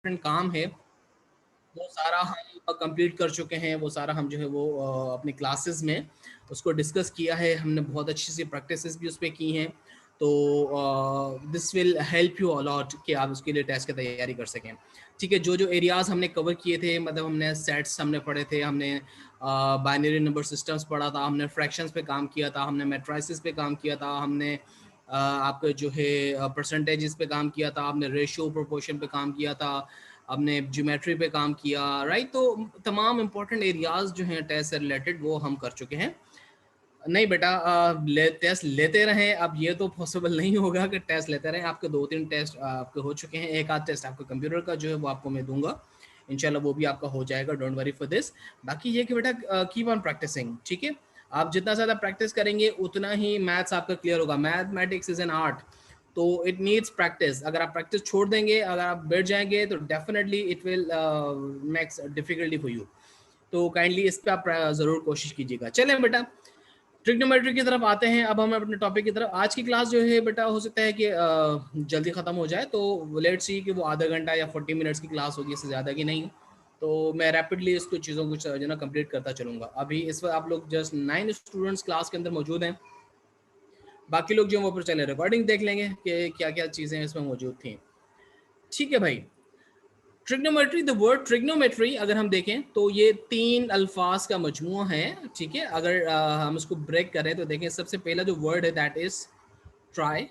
काम है वो सारा हम कंप्लीट कर चुके हैं। वो सारा हम जो है वो अपनी क्लासेस में उसको डिस्कस किया है। हमने बहुत अच्छी सी प्रैक्टिसेस भी उस पर की हैं। तो this will help you a lot कि आप उसके लिए टेस्ट की तैयारी कर सकें। ठीक है, जो जो एरियाज हमने कवर किए थे, मतलब हमने सेट्स हमने पढ़े थे, हमने बाइनरी नंबर सिस्टम्स पढ़ा था, हमने फ्रैक्शंस पे काम किया था, हमने मैट्राइसिस पे काम किया था, हमने आपका जो है परसेंटेजेस पे काम किया था, हमने रेशियो प्रोपोर्शन पे काम किया था, हमने ज्योमेट्री पे काम किया, राइट। तो तमाम इंपॉर्टेंट एरियाज जो हैं टेस्ट से रिलेटेड वो हम कर चुके हैं। नहीं बेटा, टेस्ट लेते रहें। अब ये तो पॉसिबल नहीं होगा कि टेस्ट लेते रहें। आपके 2-3 टेस्ट आपके हो चुके हैं। एक आध टेस्ट आपका कंप्यूटर का जो है वो आपको मैं दूंगा इंशाल्लाह, वो भी आपका हो जाएगा। Don't worry for this. बाकी ये कि बेटा कीप ऑन प्रैक्टिसिंग, ठीक है। आप जितना ज़्यादा प्रैक्टिस करेंगे उतना ही मैथ्स आपका क्लियर होगा। मैथमेटिक्स इज एन आर्ट, तो इट नीड्स प्रैक्टिस। अगर आप प्रैक्टिस छोड़ देंगे, अगर आप बैठ जाएंगे, तो definitely it will makes difficulty for you. तो काइंडली इस पर आप ज़रूर कोशिश कीजिएगा। चलें बेटा, ट्रिग्नोमेट्री की तरफ आते हैं। अब हम अपने टॉपिक की तरफ। आज की क्लास जो है बेटा हो सकता है कि जल्दी ख़त्म हो जाए, तो लेट्स सी कि वो आधा घंटा या 40 मिनट्स की क्लास होगी, इससे ज़्यादा की नहीं। तो मैं रैपिडली इसको चीज़ों को जो ना कंप्लीट करता चलूँगा। अभी इस वक्त आप लोग जस्ट 9 स्टूडेंट्स क्लास के अंदर मौजूद हैं। बाकी लोग जो वो पर चले रिकॉर्डिंग देख लेंगे कि क्या क्या चीज़ें इसमें मौजूद थी। ठीक है भाई। ट्रिग्नोमेट्री, द वर्ड ट्रिग्नोमेट्री अगर हम देखें तो ये 3 अल्फाज का मजमूआ है। ठीक है, अगर हम इसको ब्रेक करें तो देखें, सबसे पहला जो वर्ड है that is try.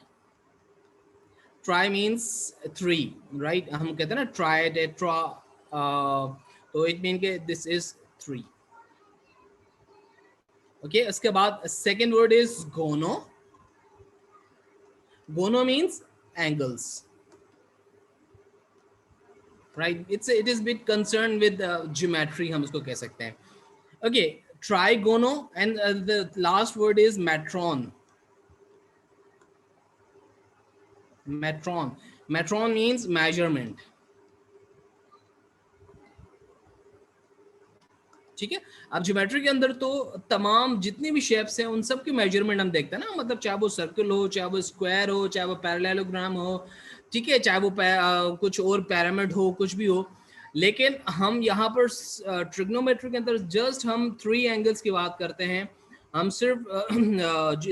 Try means 3, right. हम कहते हैं ना ट्राई डे ट्रा, तो इट मीन के दिस इज 3। ओके, उसके बाद सेकेंड वर्ड इज गोनो। गोनो means angles, right. It is bit concern with geometry, हम इसको कह सकते हैं। Okay, trigono, and the last word is metron. Metron means measurement. ठीक है। अब ज्योमेट्री के अंदर तो तमाम जितनी भी शेप्स हैं उन सब की मेजरमेंट हम देखते हैं ना, मतलब चाहे वो सर्कल हो, चाहे वो स्क्वायर हो, चाहे वो पैरेललोग्राम हो, ठीक है, चाहे वो कुछ और पिरामिड हो, कुछ भी हो। लेकिन हम यहाँ पर ट्रिग्नोमेट्री के अंदर जस्ट हम 3 एंगल्स की बात करते हैं। हम सिर्फ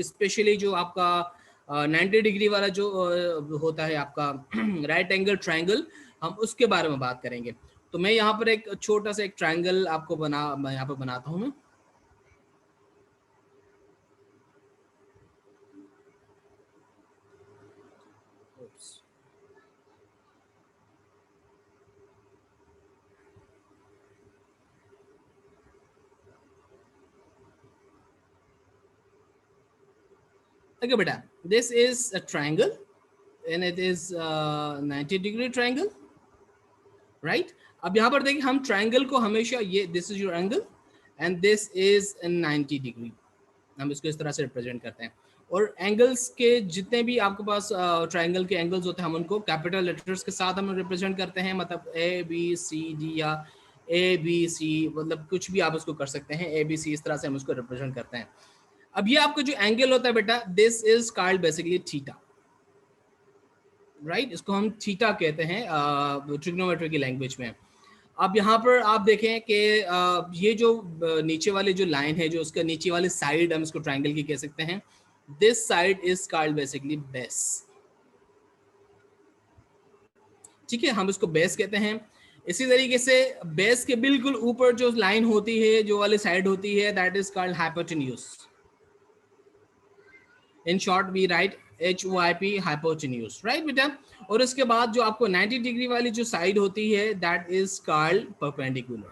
स्पेशली जो आपका 90 डिग्री वाला जो होता है आपका राइट एंगल ट्रायंगल, हम उसके बारे में बात करेंगे। तो मैं यहाँ पर एक छोटा सा एक ट्रायंगल आपको मैं यहाँ पर बनाता हूँ मैं। Okay बेटा, this is a triangle and it is 90 degree triangle, right? अब यहाँ पर देखिए, हम ट्रायंगल को हमेशा ये this is your angle and this is 90 degree, हम इसको इस तरह से रिप्रेजेंट करते हैं। और एंगल्स के जितने भी आपके पास ट्रायंगल के एंगल्स होते हैं, हम उनको कैपिटल लेटर्स के साथ हम रिप्रेजेंट करते हैं। मतलब ए बी सी डी या ए बी सी, मतलब कुछ भी आप उसको कर सकते हैं। ए बी सी, इस तरह से हम उसको रिप्रेजेंट करते हैं। अब ये आपका जो एंगल होता है बेटा, this is called basically theta, right. इसको हम थीटा कहते हैं ट्रिग्नोमेट्री की लैंग्वेज में। अब यहाँ पर आप देखें कि ये जो नीचे वाली जो लाइन है, जो उसका नीचे वाली साइड हम इसको ट्रायंगल की कह सकते हैं। This side is called basically base, ठीक है, हम इसको बेस कहते हैं। इसी तरीके से बेस के बिल्कुल ऊपर जो लाइन होती है, जो वाली साइड होती है, that is called hypotenuse. In short we write HYP, hypotenuse, right बेटा। और उसके बाद जो आपको 90 डिग्री वाली जो साइड होती है, that is called perpendicular,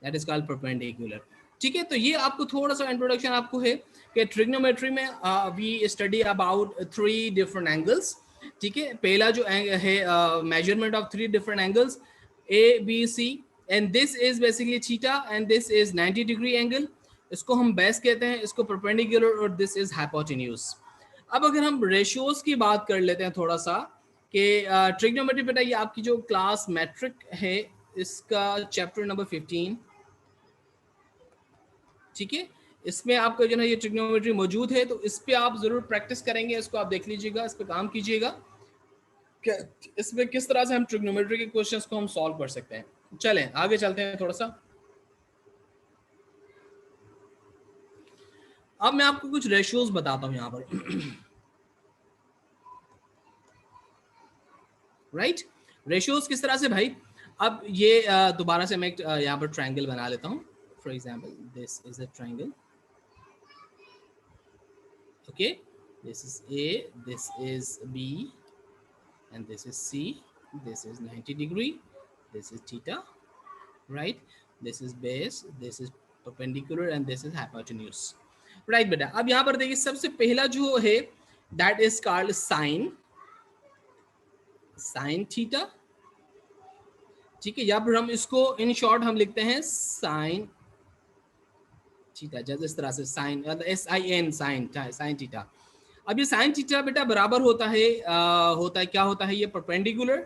that is called perpendicular. ठीक है, तो ये आपको थोड़ा सा इंट्रोडक्शन आपको है कि ट्रिग्नोमेट्री में we study about 3 different angles. ठीक है, पहला जो है measurement of 3 different angles, A B C, and this is basically theta and this is 90 degree angle. इसको हम बेस कहते हैं, इसको परपेंडिकुलर, और दिस इज हाइपोटेन्यूज। अब अगर हम रेशियोज की बात कर लेते हैं थोड़ा सा, कि ट्रिग्नोमेट्री बेटा ये आपकी जो क्लास मैट्रिक है, इसका चैप्टर नंबर 15, ठीक है, इसमें आपका जो है ये ट्रिग्नोमेट्री मौजूद है। तो इस पे आप जरूर प्रैक्टिस करेंगे, इसको आप देख लीजिएगा, इस पे काम कीजिएगा। इसमें किस तरह से हम ट्रिग्नोमेट्री के क्वेश्चंस को हम सॉल्व कर सकते हैं। चलें आगे चलते हैं थोड़ा सा। अब मैं आपको कुछ रेशियोज बताता हूं यहां पर। राइट, रेशियोज किस तरह से भाई। अब ये दोबारा से मैं यहाँ पर ट्रायंगल बना लेता हूँ। For example this is a triangle, okay, this is A, this is B, and this is C, this is 90 degree, this is theta, right, this is base, this is perpendicular and this is hypotenuse, right बेटा। अब यहाँ पर देखिए सबसे पहला जो है that is called sin theta, ठीक है, या फिर हम इसको इन शॉर्ट हम लिखते हैं sin थीटा, जैसे इस तरह से sin sin sin थीटा। अब ये sin थीटा बेटा बराबर होता है क्या होता है, ये परपेंडिकुलर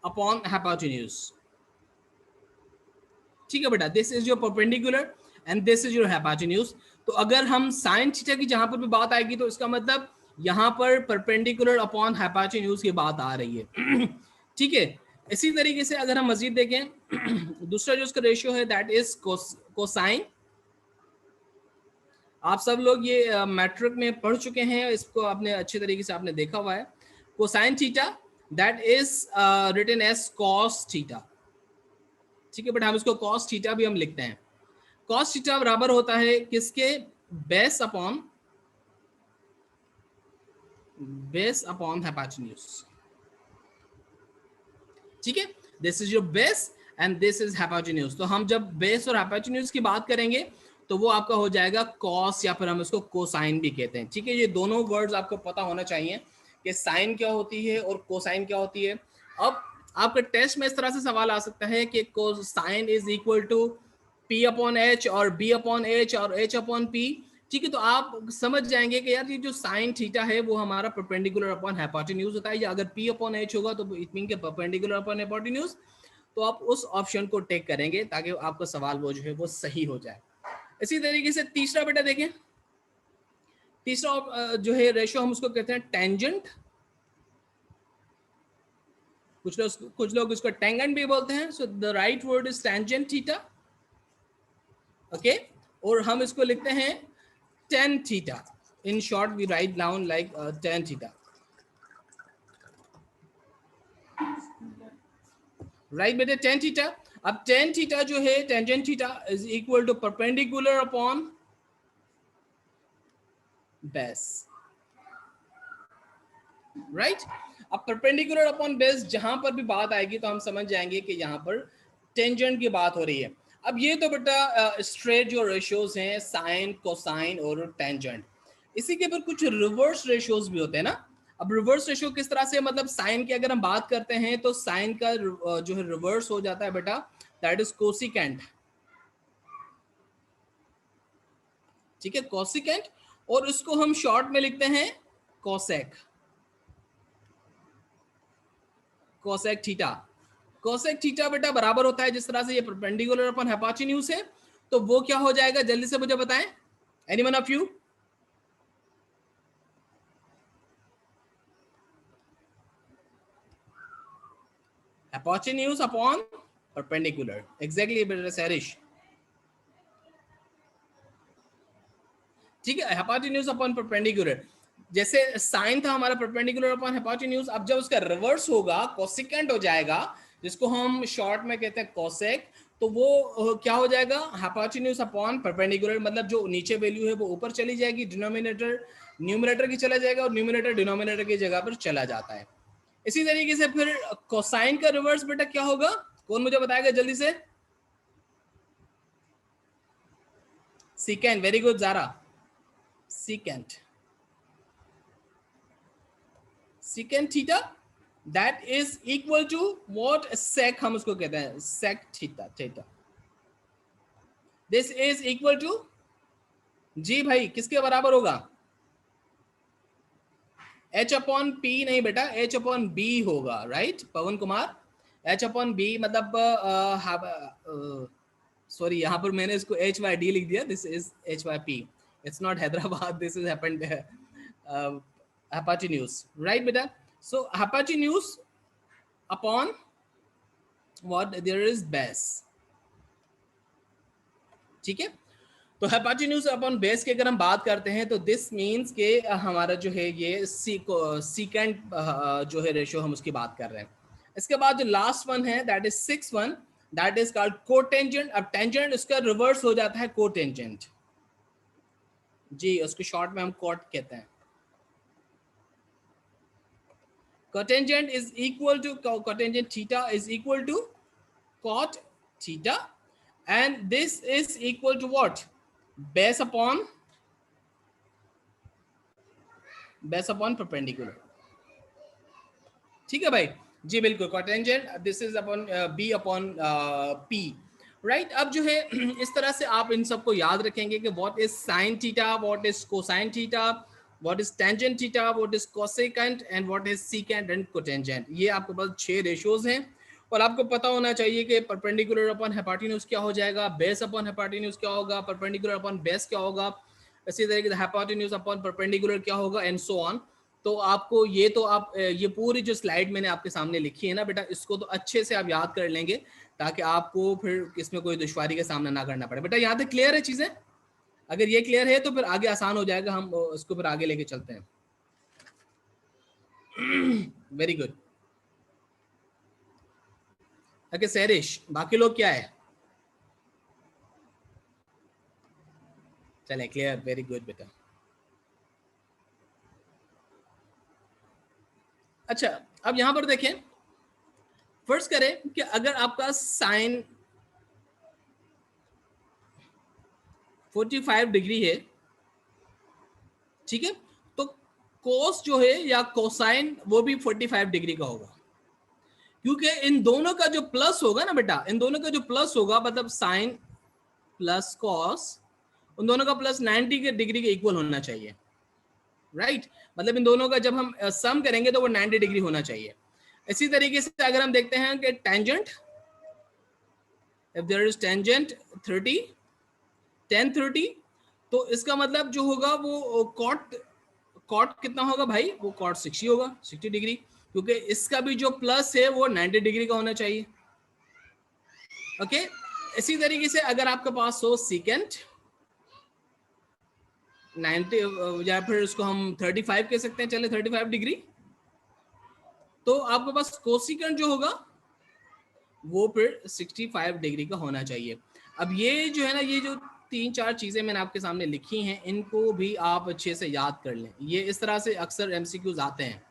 अपॉन हाइपोटेन्यूज, ठीक है बेटा, this is your perpendicular and this is your hypotenuse. तो अगर हम साइन थीटा की जहां पर भी बात आएगी तो इसका मतलब यहां पर परपेंडिकुलर अपॉन हाइपोटेन्यूज की बात आ रही है। ठीक है, इसी तरीके से अगर हम मजीद देखें दूसरा जो इसका रेशियो है दैट इज कोसाइन। आप सब लोग ये मैट्रिक में पढ़ चुके हैं, इसको आपने अच्छे तरीके से आपने देखा हुआ है। Cosine theta that is written as cos theta, ठीक है, बट हम इसको कॉस थीटा भी हम लिखते हैं। कॉस थीटा बराबर होता है किसके, बेस अपॉन हाइपोटेन्यूज, ठीक है, this is your base and this is hypotenuse. तो हम जब बेस और हाइपोटेन्यूज की बात करेंगे तो वो आपका हो जाएगा कॉस, या फिर हम इसको कोसाइन भी कहते हैं, ठीक है। ये दोनों वर्ड्स आपको पता होना चाहिए कि साइन क्या होती है और कोसाइन क्या होती है। अब आपके टेस्ट में इस तरह से सवाल आ सकता है कि cosine is equal to P upon H और B अपॉन एच और H अपॉन P, ठीक है। तो आप समझ जाएंगे कि यार ये जो साइन थीटा है वो हमारा परपेंडिकुलर अपॉन हाइपोटेन्यूज होता है, या अगर P अपॉन एच होगा तो इट मीन के परपेंडिकुलर अपॉन हाइपोटेन्यूज। तो आप उस ऑप्शन को टेक करेंगे ताकि आपका सवाल वो जो है वो सही हो जाए। इसी तरीके से तीसरा बेटा देखें, तीसरा जो है रेशियो हम उसको कहते हैं टेंजेंट, कुछ लोग इसको टेंजेंट भी बोलते हैं। So the right word is tangent theta, okay, और हम इसको लिखते हैं tan theta. In short we write down like tan theta, right बेटे, tan थीटा। अब tan थीटा जो है tangent theta is equal to perpendicular upon base, right. अब परपेंडिकुलर अपॉन बेस जहां पर भी बात आएगी तो हम समझ जाएंगे कि यहाँ पर टेंजेंट की बात हो रही है। अब ये तो बेटा स्ट्रेट जो रेशियोज हैं साइन, कोसाइन और टेंजेंट। इसी के फिर कुछ रिवर्स रेशियोज भी होते हैं ना। अब रिवर्स रेशियो किस तरह से, मतलब साइन की अगर हम बात करते हैं तो साइन का जो है रिवर्स हो जाता है बेटा, दैट इज कोसिकेंट, ठीक है, कोसिकेंट, और इसको हम शॉर्ट में लिखते हैं cosec, cosec theta. Cosec theta बेटा बराबर होता है, जिस तरह से ये परपेंडिकुलर अपॉन हाइपोटेन्यूज है तो वो क्या हो जाएगा, जल्दी से मुझे बताएं, anyone of you. Hypotenuse upon perpendicular, exactly बेटा सैरिश, ठीक है, हाइपोटेन्यूज अपॉन परपेंडिकुलर। जैसे साइन था हमारा परपेंडिकुलर अपॉन हाइपोटेन्यूज, अब जब उसका रिवर्स होगा कोसिकेंट हो जाएगा, जिसको हम शॉर्ट में कहते हैं कोसेक, तो वो क्या हो जाएगा, हाइपोटेन्यूज अपॉन परपेंडिकुलर, मतलब जो नीचे वैल्यू है वो ऊपर चली जाएगी, डिनोमिनेटर न्यूमरेटर की चला जाएगा और न्यूमरेटर डिनोमिनेटर की जगह पर चला जाता है। इसी तरीके से फिर कोसाइन का रिवर्स बेटा क्या होगा, कौन मुझे बताएगा जल्दी से। Secant, very good Zara, secant, secant theta that is equal to what, sec हम उसको कहते हैं sec theta, theta this is equal to, जी भाई किसके बराबर होगा, h अपॉन p नहीं बेटा, h अपॉन b होगा, राइट पवन कुमार, h अपॉन b मतलब सॉरी यहाँ पर मैंने इसको HYD लिख दिया, this is HYP, it's not Hyderabad, this is happened hypotenuse, right बेटा। So hypotenuse upon what, there is base, ठीक है। तो hypotenuse अपॉन बेस की अगर हम बात करते हैं तो दिस मीन्स के हमारा जो है ये सीकेंट जो है रेशियो हम उसकी बात कर रहे हैं। इसके बाद जो लास्ट वन है that is 6 1, that is called cotangent. अब टेंजेंट उसका रिवर्स हो जाता है कोटेंजेंट जी, उसको शॉर्ट में हम कॉट कहते हैं। Cotangent is equal to cotangent theta is equal to cot theta, and this is equal to what, base upon perpendicular, ठीक है भाई जी, बिल्कुल cotangent this is upon b upon p, right. अब जो है इस तरह से आप इन सबको याद रखेंगे कि what is sine theta, what is cosine theta, what is tangent theta, what is cosecant and what is secant and cotangent. ये आपके पास 6 रेशियोज हैं और आपको पता होना चाहिए कि परपेंडिकुलर अपॉन हाइपोटेन्यूज क्या हो जाएगा, बेस अपॉन हाइपोटेन्यूज क्या होगा, परपेंडिकुलर अपॉन बेस क्या होगा, इसी तरीके से हाइपोटेन्यूज अपॉन परपेंडिकुलर क्या होगा एंड सो ऑन। तो आपको ये तो आप ये पूरी जो स्लाइड मैंने आपके सामने लिखी है ना बेटा, इसको तो अच्छे से आप याद कर लेंगे ताकि आपको फिर इसमें कोई दुश्वारी का सामना ना करना पड़े। बेटा यहाँ तक क्लियर है चीजें? अगर ये क्लियर है तो फिर आगे आसान हो जाएगा, हम इसको फिर आगे लेके चलते हैं। Very good. ओके सैरिश, बाकी लोग क्या है? चले क्लियर, वेरी गुड बेटा। अच्छा अब यहां पर देखें, फर्स्ट करें कि अगर आपका साइन 45 डिग्री है, ठीक है, तो कोस जो है या कोसाइन वो भी 45 डिग्री का होगा, क्योंकि इन दोनों का जो प्लस होगा ना बेटा, इन दोनों का जो प्लस होगा मतलब साइन प्लस कॉस, उन दोनों का प्लस 90 के डिग्री के इक्वल होना चाहिए, राइट। मतलब इन दोनों का जब हम सम करेंगे तो वो 90 डिग्री होना चाहिए। इसी तरीके से अगर हम देखते हैं कि tangent, if there is tangent 30 10 30, तो इसका मतलब जो होगा वो कॉट कितना होगा भाई, वो कॉट 60 होगा, 60 डिग्री, क्योंकि इसका भी जो प्लस है वो 90 डिग्री का होना चाहिए। ओके इसी तरीके से अगर आपके पास हो सीकेंट 90 या फिर उसको हम 35 कह सकते हैं, चले 35 डिग्री, तो आपके पास कोसिकेंट जो होगा वो फिर 65 डिग्री का होना चाहिए। अब ये जो है ना, ये जो 3-4 चीजें मैंने आपके सामने लिखी हैं, इनको भी आप अच्छे से याद कर लें। ये इस तरह से अक्सर एमसीक्यूज आते हैं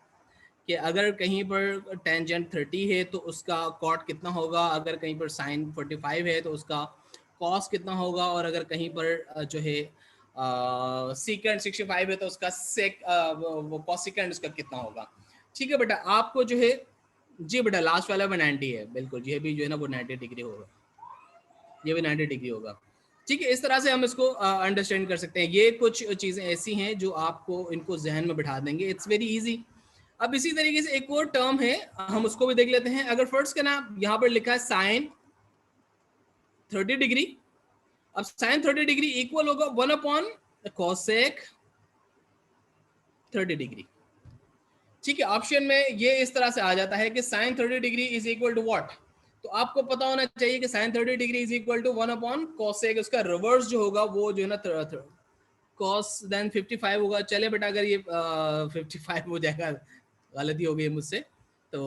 कि अगर कहीं पर टेंजेंट 30 है तो उसका कॉट कितना होगा, अगर कहीं पर साइन 45 है तो उसका कॉस कितना होगा, और अगर कहीं पर जो है सीकेंट 65 है तो उसका सेक वो कॉसिकेंट उसका कितना होगा। ठीक है बेटा, आपको जो है जी बेटा लास्ट वाला में 90 है, बिल्कुल ये भी जो है ना वो 90 डिग्री होगा, ये भी 90 डिग्री होगा। ठीक है, इस तरह से हम इसको अंडरस्टैंड कर सकते हैं। ये कुछ चीज़ें ऐसी हैं जो आपको इनको जहन में बिठा देंगे, इट्स वेरी इजी। अब इसी तरीके से एक और टर्म है, हम उसको भी देख लेते हैं। अगर फर्स्ट का नाम यहाँ पर लिखा है साइन 30 डिग्री, अब साइन 30 डिग्री इक्वल होगा 1 कोसेक 30 डिग्री। ठीक है, ऑप्शन में ये इस तरह से आ जाता है कि sine 30 degree is equal to what, तो आपको पता होना चाहिए कि sine 30 degree is equal to 1 cosec, उसका रिवर्स जो होगा वो जो है ना कॉस देन 55 होगा। चले बेटा अगर ये 55 हो जाएगा, गलती हो गई मुझसे, तो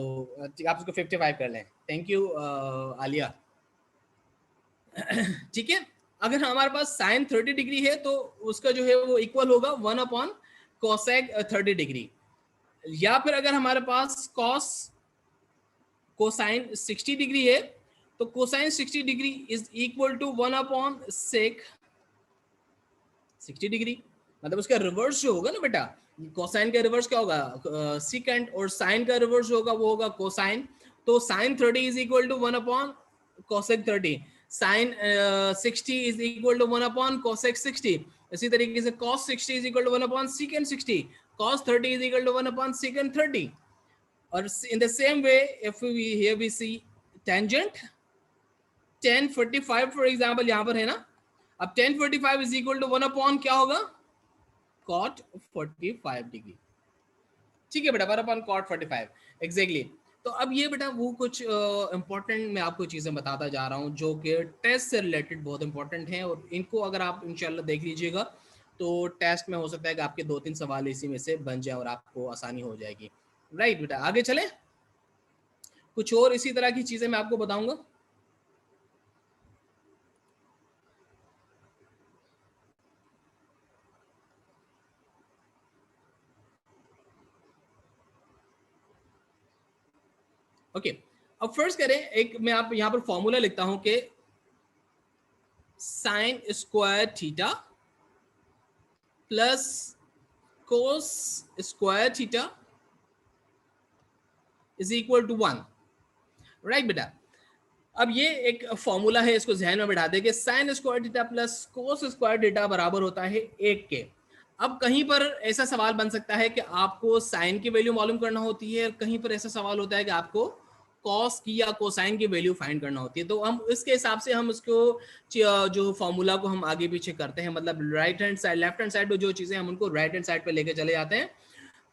आप उसको 55 कर लें। Thank you Alia. ठीक है, अगर हमारे पास साइन 30 डिग्री है तो उसका जो है वो इक्वल होगा 1 कोसेक 30 डिग्री, या फिर अगर हमारे पास कॉस कोसाइन 60 डिग्री है तो cosine 60 degree is equal to sec 60 degree. मतलब उसका रिवर्स जो होगा ना बेटा, कोसाइन का रिवर्स क्या होगा, सीकेंट, और साइन का रिवर्स जो होगा वो होगा कोसाइन। तो sine 30 is equal to cosec 30, sine 60 is equal to cosec 60। इसी तरीके से cos 60 is equal to 1/secant 60, cos 30 is equal to 1/secant 30. Or in the same way, if we here we see tangent 1045 for example, यहाँ पर है ना, अब 1045 is equal to 1 क्या होगा, cot 45 डिग्री। ठीक है बेटा, 1/cot45 एग्जैक्टली। तो अब ये बेटा वो कुछ इंपॉर्टेंट मैं आपको चीज़ें बताता जा रहा हूँ जो कि टेस्ट से रिलेटेड बहुत इंपॉर्टेंट हैं, और इनको अगर आप इंशाल्लाह देख लीजिएगा तो टेस्ट में हो सकता है कि आपके 2-3 सवाल इसी में से बन जाए और आपको आसानी हो जाएगी। राइट बेटा, आगे चलें, कुछ और इसी तरह की चीज़ें मैं आपको बताऊंगा। ओके, अब फर्स्ट करें, एक मैं आप यहाँ पर फॉर्मूला लिखता हूँ कि sine square theta plus cos square theta is equal to 1। Right बेटा, अब ये एक फॉर्मूला है, इसको जहन में बैठा दे कि sine square theta plus cos square theta बराबर होता है 1 के। अब कहीं पर ऐसा सवाल बन सकता है कि आपको साइन की वैल्यू मालूम करना होती है, कहीं पर ऐसा सवाल होता है कि आपको कॉस की या कोसाइन की वैल्यू फाइंड करना होती है। तो हम इसके हिसाब से हम उसको जो फॉर्मूला को हम आगे पीछे करते हैं, मतलब right hand side left hand side पे जो चीज़ें हम उनको राइट हैंड साइड पे लेके चले जाते हैं।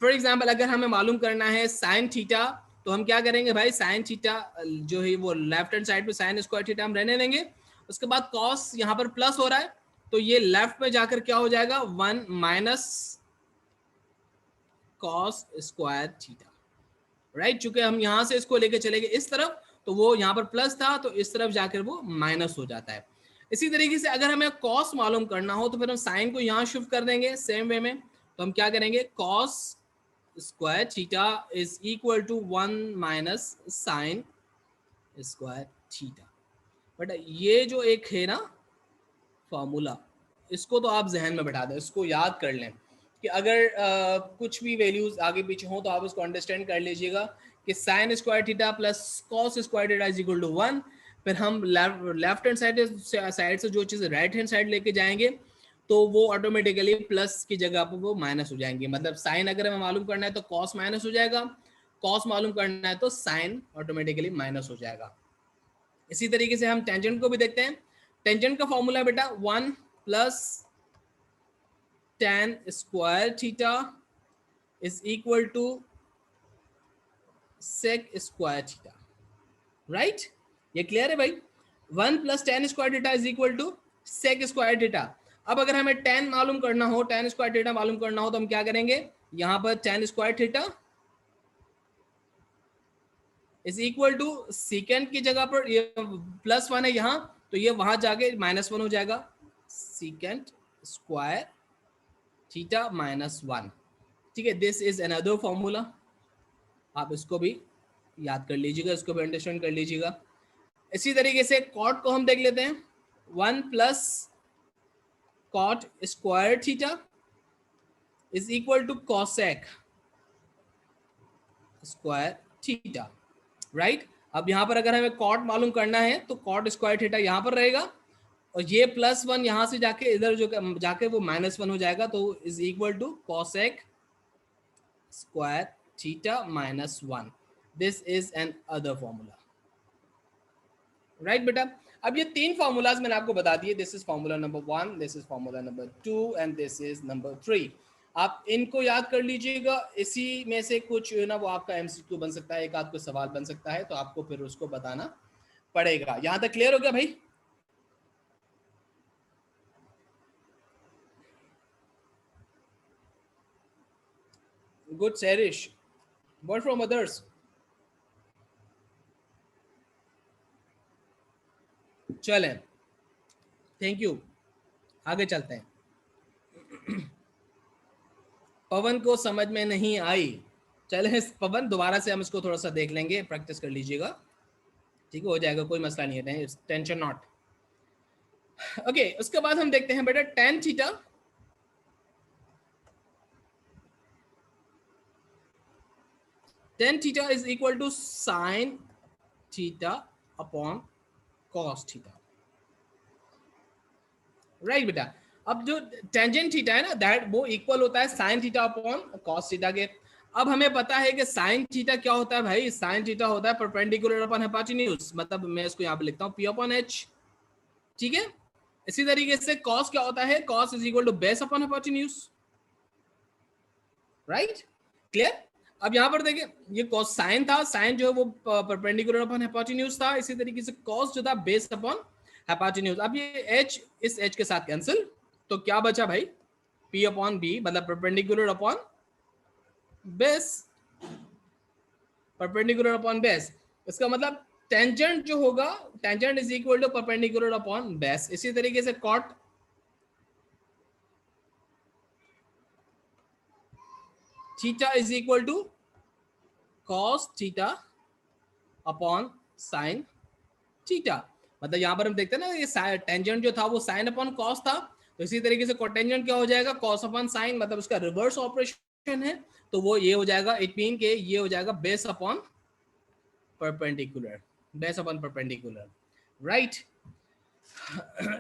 फॉर एग्जाम्पल, अगर हमें मालूम करना है साइन थीटा, तो हम क्या करेंगे भाई, साइन थीटा जो है वो लेफ्ट हैंड साइड पे साइन स्क्वायर थीटा हम रहने देंगे। उसके बाद कॉस यहाँ पर प्लस हो रहा है, तो ये लेफ्ट में जाकर क्या हो जाएगा, 1 minus cos square theta. Right, चूंकि हम यहाँ से इसको लेके चले गए इस तरफ, तो वो यहाँ पर प्लस था, तो इस तरफ जाकर वो माइनस हो जाता है। इसी तरीके से अगर हमें कॉस मालूम करना हो तो फिर हम साइन को यहाँ शिफ्ट कर देंगे सेम वे में। तो हम क्या करेंगे, cos square theta is equal to 1 minus sine square theta. But ये जो एक है ना फॉर्मूला, इसको तो आप जहन में बैठा दें, इसको याद कर लें कि अगर कुछ भी वैल्यूज आगे पीछे हो तो आप उसको अंडरस्टैंड कर लीजिएगा कि sine square theta plus cos square theta is equal to 1। फिर हम लेफ्ट हैंड साइड से जो चीज़ राइट हैंड साइड लेके जाएंगे तो वो ऑटोमेटिकली प्लस की जगह पर वो माइनस हो जाएंगे। मतलब साइन अगर हमें मालूम करना है तो कॉस माइनस हो जाएगा, कॉस मालूम करना है तो साइन ऑटोमेटिकली माइनस हो जाएगा। इसी तरीके से हम टेंजेंट को भी देखते हैं। टेंजेंट का फॉर्मूला बेटा 1 plus tan square theta is equal to sec square theta. Right, ये क्लियर है भाई, 1 plus tan square theta is equal to sec square theta. अब अगर हमें tan मालूम करना हो, tan स्क्वायर थीटा मालूम करना हो तो हम क्या करेंगे, यहां पर tan square theta is equal to secant की जगह पर ये +1 है यहाँ, तो ये वहां जाके -1 हो जाएगा, सीकेंड स्क्वायर थीटा -1। ठीक है, दिस इज अनदर फॉर्मूला, आप इसको भी याद कर लीजिएगा, इसको भी अंडरस्टैंड कर लीजिएगा। इसी तरीके से कॉट को हम देख लेते हैं, 1 plus cot square theta is equal to cosec square theta. Right, अब यहाँ पर अगर हमें कॉट मालूम करना है तो कॉट स्क्वायर थीटा यहाँ पर रहेगा, और ये +1 यहाँ से जाके इधर जो जाके वो -1 हो जाएगा, तो is equal to cosec square theta -1। This is another formula. Right बेटा, अब ये 3 फॉर्मूलाज मैंने आपको बता दिए, this is formula number 1, this is formula number 2 and this is number 3। आप इनको याद कर लीजिएगा, इसी में से कुछ ना वो आपका एमसीक्यू बन सकता है, एक आध कोई सवाल बन सकता है, तो आपको फिर उसको बताना पड़ेगा। यहां तक क्लियर हो गया भाई? Good सैरिश, word from others. चलें, थैंक यू, आगे चलते हैं। पवन को समझ में नहीं आई, चले पवन दोबारा से हम इसको थोड़ा सा देख लेंगे, प्रैक्टिस कर लीजिएगा, ठीक है, हो जाएगा, कोई मसला नहीं है, टेंशन नॉट। ओके, उसके बाद हम देखते हैं बेटा tan theta is equal to sine theta upon cos theta. Right बेटा, अब जो टेंजेंट थीटा है ना, दैट वो इक्वल होता है sign theta upon cos theta के। अब हमें पता है कि साइन थीटा क्या होता है भाई, साइन थीटा होता है परपेंडिकुलर अपॉन हाइपोटेन्यूज, मतलब मैं इसको यहाँ पे लिखता हूँ P अपॉन H। ठीक है, इसी तरीके से कॉस क्या होता है, cos is equal to base upon hypotenuse. Right, clear. अब यहाँ पर देखिए ये कॉस साइन था, साइन जो है वो परपेंडिकुलर अपॉन हाइपोटेन्यूज था, इसी तरीके से कॉस जो था बेस अपॉन हाइपोटेन्यूज। अब ये एच इस एच के साथ कैंसिल, तो क्या बचा भाई, पी अपॉन बी, मतलब perpendicular upon base, perpendicular upon base. इसका मतलब टेंजेंट जो होगा, tangent is equal to perpendicular upon base. इसी तरीके से cot theta is equal to cos theta upon sine theta. मतलब यहां पर हम देखते हैं ना, ये टेंजेंट जो था वो साइन अपॉन कॉस था, तो इसी तरीके से कोटेंजेंट क्या हो जाएगा, कॉस अपॉन साइन, मतलब उसका रिवर्स ऑपरेशन है, तो वो ये हो जाएगा, इट मीन के ये हो जाएगा base upon perpendicular, base upon perpendicular, right.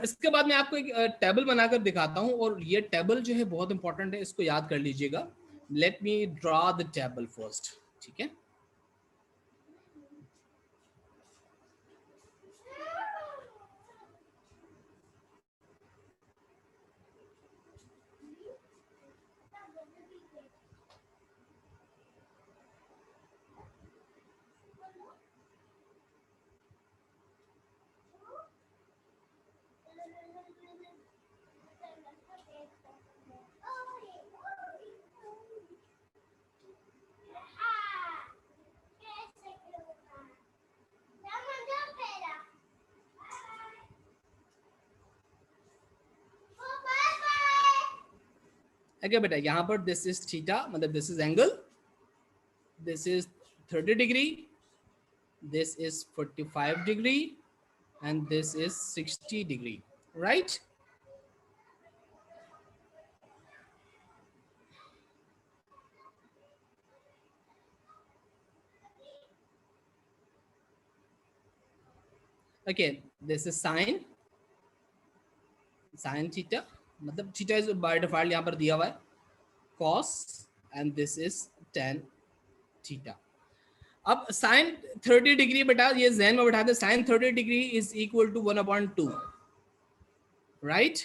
इसके बाद मैं आपको एक टेबल बनाकर दिखाता हूं, और ये टेबल जो है बहुत इंपॉर्टेंट है, इसको याद कर लीजिएगा। Let me draw the table first, ठीक है। ओके बेटा, यहाँ पर दिस इज थीटा, मतलब this is angle, this is 30 degree, this is 45 degree, and this is 60 degree, right? Okay, this is sin theta, मतलब theta is by default यहाँ पर दिया हुआ है cos, and this is tan theta. अब sin 30 degree बेटा ये जहन में बैठा दे, sin 30 degree is equal to 1/2, right.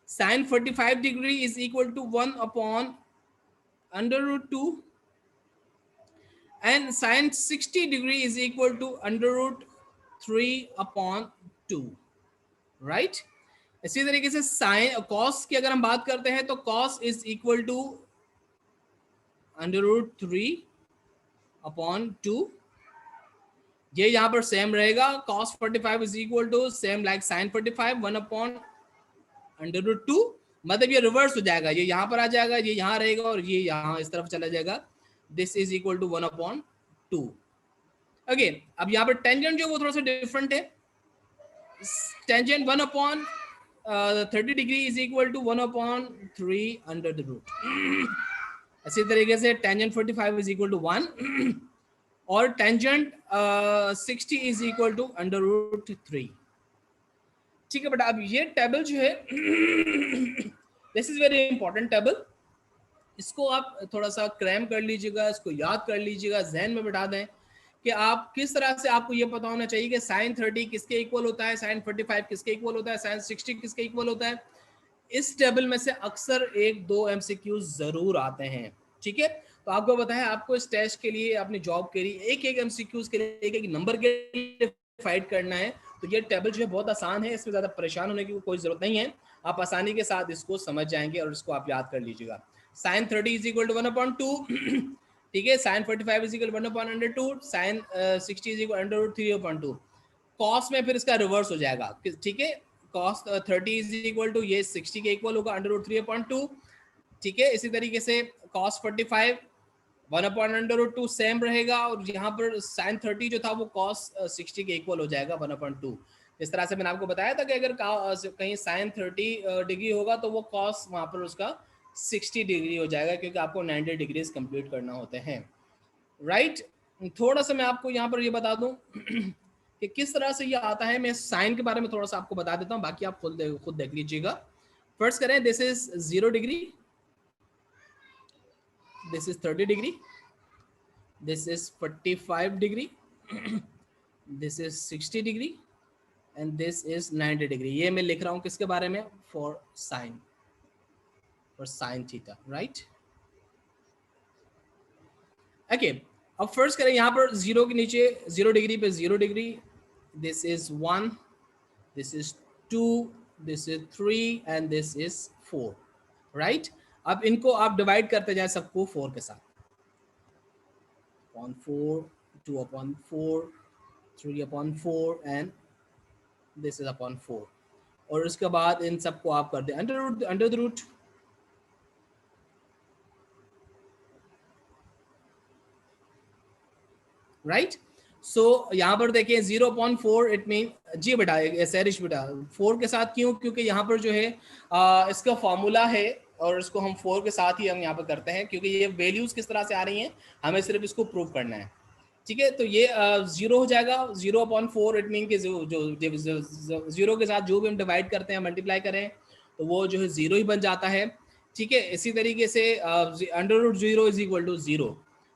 sin 45 degree is equal to 1/√2, and sin 60 degree is equal to √3/2, right. इसी तरीके से साइन कॉस की अगर हम बात करते हैं तो कॉस इज इक्वल टू √3/2, ये यहां पर सेम रहेगा, cos 45 is equal to same like sin 45 1/√2, मतलब ये रिवर्स हो जाएगा, ये यहां पर आ जाएगा, ये यहां रहेगा और ये यहां इस तरफ चला जाएगा, this is equal to 1/2। Okay, अब यहाँ पर टेंजेंट जो वो थोड़ा सा डिफरेंट है, tangent 1/30 degree is equal to 1/3 इसी तरीके से टेंजेंट 45 इज इक्वल टू 1, और टेंजेंट 60 इज इक्वल टू √3। ठीक है बेटा, अब ये टेबल जो है this is very important table, इसको आप थोड़ा सा क्रैम कर लीजिएगा, इसको याद कर लीजिएगा, जहन में बिठा दें कि आप किस तरह से, आपको ये पता होना चाहिए कि sin 30 किसके इक्वल होता है, sin 45 किसके इक्वल होता है, sin 60 किसके इक्वल होता है। इस टेबल में से अक्सर 1-2 MCQ जरूर आते हैं, ठीक है। तो आपको पता है, आपको इस टेस्ट के लिए, अपनी जॉब के लिए एक एक MCQ के लिए एक एक नंबर के लिए फाइट करना है, तो ये टेबल जो है बहुत आसान है, इसमें ज़्यादा परेशान होने की कोई ज़रूरत नहीं है, आप आसानी के साथ इसको समझ जाएंगे और इसको आप याद कर लीजिएगा। sin 30 इज इक्वल टू 1/2, ठीक है, sin 45 is equal 1/2, sin 60 is equal √3/2, cos में फिर इसका रिवर्स हो जाएगा, ठीक है, cos 30 इज इक्वल टू ये 60 के इक्वल होगा √3/2, ठीक है। इसी तरीके से cos 45 1/√2 सेम रहेगा, और यहाँ पर sin 30 जो था वो cos 60 के इक्वल हो जाएगा 1/2। इस तरह से मैंने आपको बताया था कि अगर कहीं sin 30 डिग्री होगा तो वो cos वहाँ पर उसका 60 डिग्री हो जाएगा, क्योंकि आपको 90 डिग्रीज कंप्लीट करना होते हैं, राइट। थोड़ा सा मैं आपको यहाँ पर ये बता दूं कि किस तरह से ये आता है, मैं साइन के बारे में थोड़ा सा आपको बता देता हूँ, बाकी आप खुद देख लीजिएगा। फर्स्ट करें, this is 0 degree, this is 30 degree, this is 45 degree, this is 60 degree, and this is 90 degree. ये मैं लिख रहा हूँ किसके बारे में, for sine theta, right. Okay, अब फर्स्ट करें यहाँ पर 0 के नीचे 0 डिग्री पे 0 degree, this is 1, this is 2, this is 3 and this is 4, right. अब इनको आप डिवाइड करते जाए सबको 4 के साथ, upon 4, 2 upon 4, 3 upon 4 and this is upon 4, और उसके बाद इन सबको आप कर दे अंडर द रूट, राइट। सो यहाँ पर देखिए 0.4 इट मीन, जी बेटा सैरिश बेटा 4 के साथ क्यों, क्योंकि यहाँ पर जो है इसका फॉर्मूला है और इसको हम 4 के साथ ही हम यहाँ पर करते हैं, क्योंकि ये वैल्यूज किस तरह से आ रही हैं हमें सिर्फ इसको प्रूव करना है, ठीक है। तो ये 0 हो जाएगा, 0.4 इट मीन कि जो 0 के साथ जो भी हम डिवाइड करते हैं मल्टीप्लाई करें तो वो जो है 0 ही बन जाता है, ठीक है। इसी तरीके से under root 0 is equal to 0।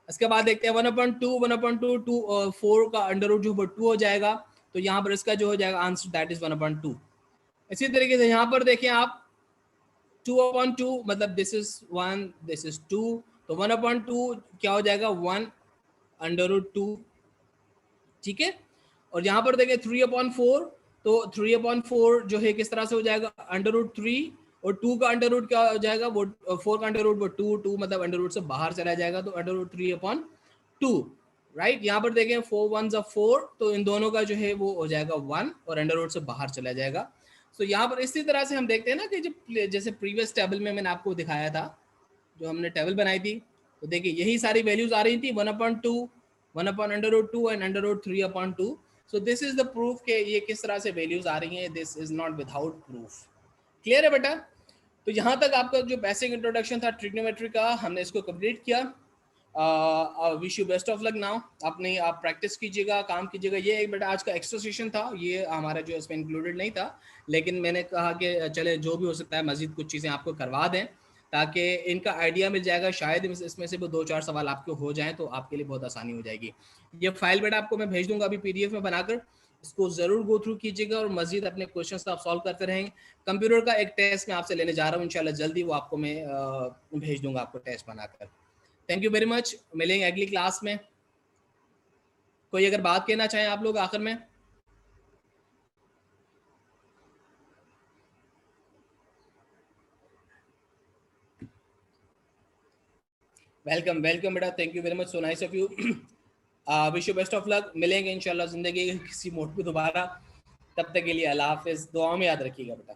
इसके बाद देखते हैं 1/2 4 का अंडर रूट जो 2 हो जाएगा, तो यहाँ पर इसका जो हो जाएगा आंसर दैट इज 1/2। इसी तरीके से यहाँ पर देखें आप 2/2 मतलब दिस इज 1 दिस इज 2, तो 1/2 क्या हो जाएगा 1/2, ठीक है। और यहाँ पर देखें 3/4, तो 3/4 जो है किस तरह से हो जाएगा √3, और 2 का अंडर रूट क्या हो जाएगा वो 4 का अंडर रूट वो 2 मतलब अंडर रूट से बाहर चला जाएगा, तो √3/2, राइट। यहाँ पर देखें 4 1 4, तो इन दोनों का जो है वो हो जाएगा 1 और अंडर रूट से बाहर चला जाएगा। तो यहाँ पर इसी तरह से हम देखते हैं ना कि जब जैसे प्रीवियस टेबल में मैंने आपको दिखाया था, जो हमने टेबल बनाई थी, तो देखिए यही सारी वैल्यूज आ रही थी 1/2, 1/√2 and √3/2। So this is the proof के ये किस तरह से वैल्यूज आ रही हैं, this is not without proof. Clear है बेटा। तो यहाँ तक आपका जो बेसिक इंट्रोडक्शन था ट्रिग्नोमेट्री का हमने इसको कंप्लीट किया। Wish you best of luck now, अपनी आप प्रैक्टिस कीजिएगा, काम कीजिएगा। ये एक बेटा आज का एक्स्ट्रा सेशन था, ये हमारा जो इसमें इंक्लूडेड नहीं था, लेकिन मैंने कहा कि चले जो भी हो सकता है मजीद कुछ चीज़ें आपको करवा दें ताकि इनका आइडिया मिल जाएगा, शायद इसमें से वो 2-4 सवाल आपके हो जाएं तो आपके लिए बहुत आसानी हो जाएगी। ये फाइल बेटा आपको मैं भेज दूंगा अभी PDF में बनाकर, इसको जरूर गो थ्रू कीजिएगा और मजीद अपने क्वेश्चंस आप सॉल्व करते रहेंगे। कंप्यूटर का एक टेस्ट मैं आपसे लेने जा रहा हूँ इंशाल्लाह, जल्दी वो आपको मैं भेज दूंगा आपको टेस्ट बनाकर। थैंक यू वेरी मच, मिलेंगे अगली क्लास में। कोई अगर बात कहना चाहें आप लोग आखिर में? वेलकम वेलकम बेटा, thank you very much, so nice of you. Wish you best of luck, मिलेंगे इंशाल्लाह जिंदगी के किसी मोड पे दोबारा। तब तक के लिए अल्लाह हाफिज, दुआ में याद रखिएगा बेटा।